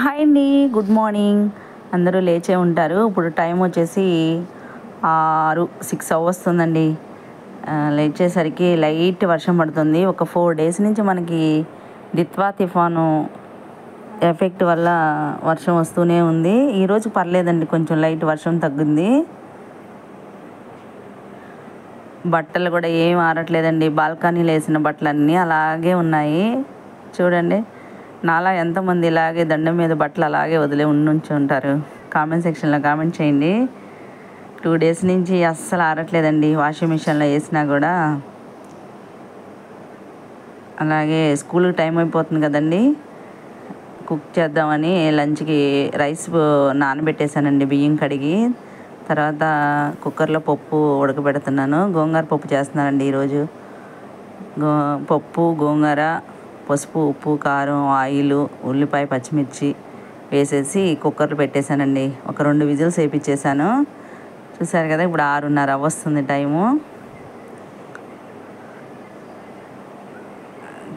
Hi అండి. Good morning. అందరూ లేచే ఉంటారు. ఇప్పుడు టైం వచ్చేసి 6 అవ్వస్తుందండి. లేచేసరికి లైట్ వర్షం పడుతుంది. ఒక 4 డేస్ నుంచి మనకి దిత్వా తుఫాను ఎఫెక్ట్ వల్ల వర్షం వస్తూనే ఉంది. ఈరోజు పర్లేదండి, కొంచెం లైట్ వర్షం తగ్గింది. బట్టలు కూడా ఏం ఆరట్లేదండి. బాల్కనీలో వేసిన బట్టలన్నీ అలాగే ఉన్నాయి. చూడండి, నాలా ఎంతమంది ఇలాగే దండం మీద బట్టలు అలాగే వదిలే ఉంచి ఉంటారు? కామెంట్ సెక్షన్లో కామెంట్ చేయండి. 2 డేస్ నుంచి అస్సలు ఆరట్లేదండి. వాషింగ్ మిషన్లో వేసినా కూడా అలాగే. స్కూల్కి టైం అయిపోతుంది కదండి, కుక్ చేద్దామని లంచ్కి రైస్ నానబెట్టేశానండి, బియ్యం కడిగి. తర్వాత కుక్కర్లో పప్పు ఉడకబెడుతున్నాను. గోంగూర పప్పు చేస్తున్నానండి ఈరోజు. పప్పు, గోంగూర, పసుపు, ఉప్పు, కారం, ఆయిల్, ఉల్లిపాయ, పచ్చిమిర్చి వేసేసి కుక్కర్లో పెట్టేశానండి. ఒక 2 విజిల్స్ వేయించేసాను. చూసారు కదా, ఇప్పుడు 6:30 వస్తుంది టైము.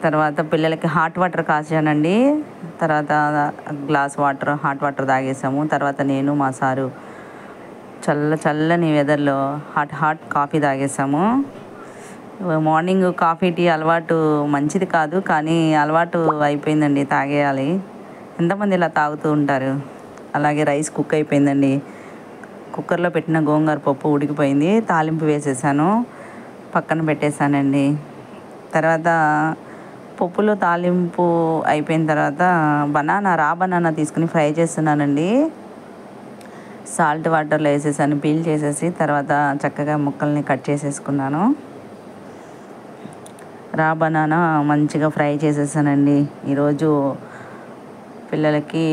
తర్వాత పిల్లలకి హాట్ వాటర్ కాచానండి. తర్వాత గ్లాస్ హాట్ వాటర్ తాగేసాము. తర్వాత నేను మా సారు చల్లని వెదర్లో హాట్ కాఫీ తాగేసాము. మార్నింగ్ కాఫీ టీ అలవాటు మంచిది కాదు, కానీ అలవాటు అయిపోయిందండి, తాగేయాలి. ఎంతమంది ఇలా తాగుతూ ఉంటారు? అలాగే రైస్ కుక్ అయిపోయిందండి. కుక్కర్లో పెట్టిన గోంగూర పప్పు ఉడికిపోయింది. తాలింపు వేసేసాను, పక్కన పెట్టేశానండి. తర్వాత పప్పులో తాలింపు అయిపోయిన తర్వాత రా బనానా తీసుకుని ఫ్రై చేస్తున్నానండి. సాల్ట్ వాటర్లో వేసేసాను, పీల్ చేసేసి. తర్వాత చక్కగా ముక్కల్ని కట్ చేసేసుకున్నాను. రా బనానా మంచిగా ఫ్రై చేసేసానండి. ఈరోజు పిల్లలకి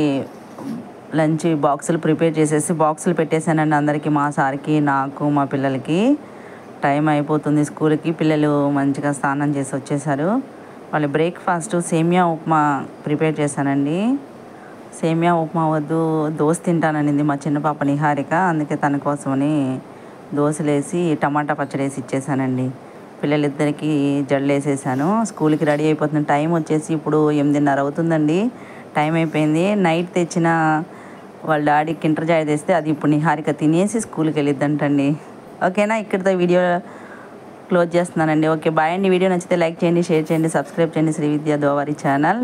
లంచ్ బాక్సులు ప్రిపేర్ చేసేసి బాక్సులు పెట్టేశానండి అందరికీ, మా సార్కి, నాకు, మా పిల్లలకి. టైం అయిపోతుంది స్కూల్కి. పిల్లలు మంచిగా స్నానం చేసి వచ్చేసారు. వాళ్ళు బ్రేక్ఫాస్ట్ సేమియా ఉప్మా ప్రిపేర్ చేశానండి. సేమియా ఉప్మా వద్దు, దోశ తింటాననింది మా చిన్న పాప నిహారిక. అందుకే తన కోసమని దోశలు వేసి టమాటా పచ్చడి వేసి ఇచ్చేసానండి. పిల్లలిద్దరికీ జల్లు వేసేసాను. స్కూల్కి రెడీ అయిపోతుంది. టైం వచ్చేసి ఇప్పుడు 8:30 అవుతుందండి. టైం అయిపోయింది. నైట్ తెచ్చిన వాళ్ళ డాడీ కింటర్ జాయ్ తెస్తే అది ఇప్పుడు నిహారిక తినేసి స్కూల్కి వెళ్ళిద్దంటండి. ఓకేనా, ఇక్కడితో వీడియో క్లోజ్ చేస్తున్నానండి. ఓకే, బాయ్ అండి. వీడియో నచ్చితే లైక్ చేయండి, షేర్ చేయండి, సబ్స్క్రైబ్ చేయండి శ్రీ విద్యా దోవారి ఛానల్.